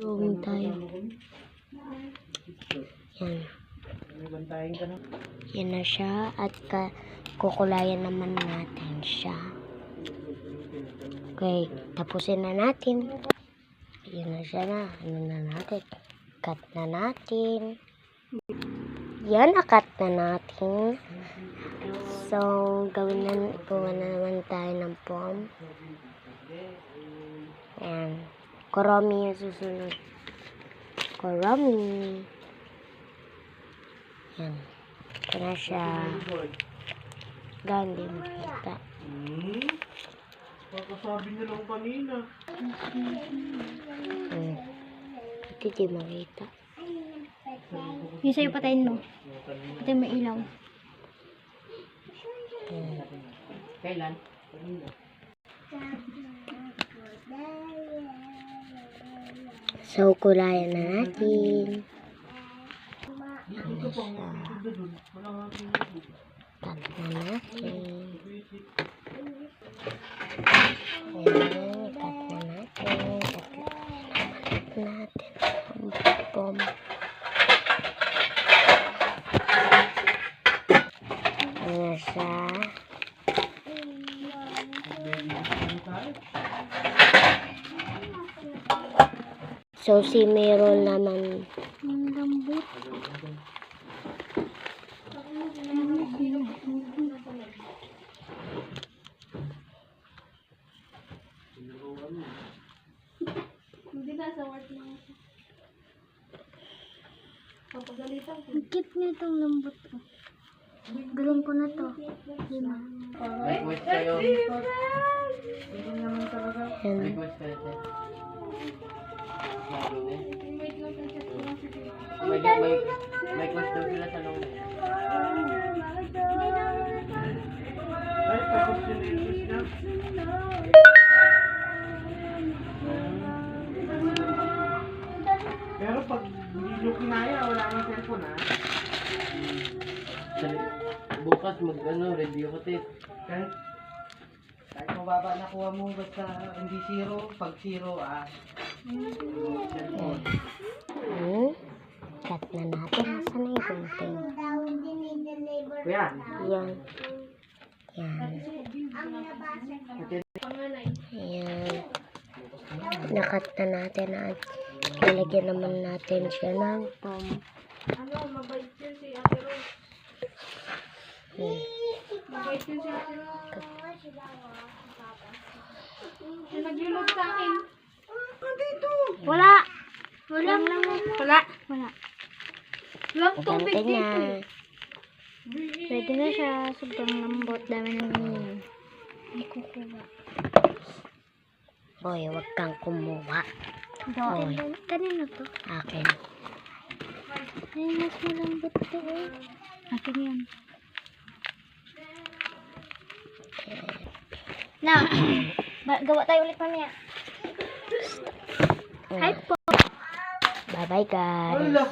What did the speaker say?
Room tayo. Yan. Yan na siya. At kukulayan naman natin siya. Okay. Tapusin na natin. Yan na siya na. Ano na natin? Cut na natin. Yan. Cut na natin. So, gawa na naman tayo ng pom. Ayan. Kuromi yung susunod. Kuromi. Ayan. Ito na siya. Gandi makita. Pagkasabi niya lang kanina. Ito di makita. Yung sa'yo patayin mo. Patayin mo ilaw. Kailan? So, kulayan na natin. Ano siya? Tap na natin. Ayan, cut na natin. Cut natin. Pom. Ano siya? So, si Meron naman. Ang lambot. Hindi ka sa work na. Papagalitan ko. Ang cute na itong lambot ko. Galing ko na to. Lima. Request kayo. Yan. Request kayo. May request daw sila sa loob. Ay, tapos yung request na. Pero pag hindi nyo kinaya, wala kang cellphone ha. Bukas review ko tit. Kahit mababa nakuha mo, basta hindi zero, pag zero cellphone. Cut na natin. Nasaan na yung gunting? Kuya. Yan. Yan. Ayan. Nakat na natin at lalagyan naman natin siya ng pom. Mabait yun si Ate Rose. Mabait yun si Ate Rose. Siya nag-load sa akin. Wala. Wala. Wala. Wala. Walang tubig Ganti dito. na. Pwede na siya. Sobrang lambot. Dami ng hindi kukuha. Boy, wag kang kumuha. Oy. Kanino to? Akin. Ay, mas malambot to eh. Akin yan. Na. Gawa tayo ulit mamaya. Hi po. Bye-bye, guys. Wala.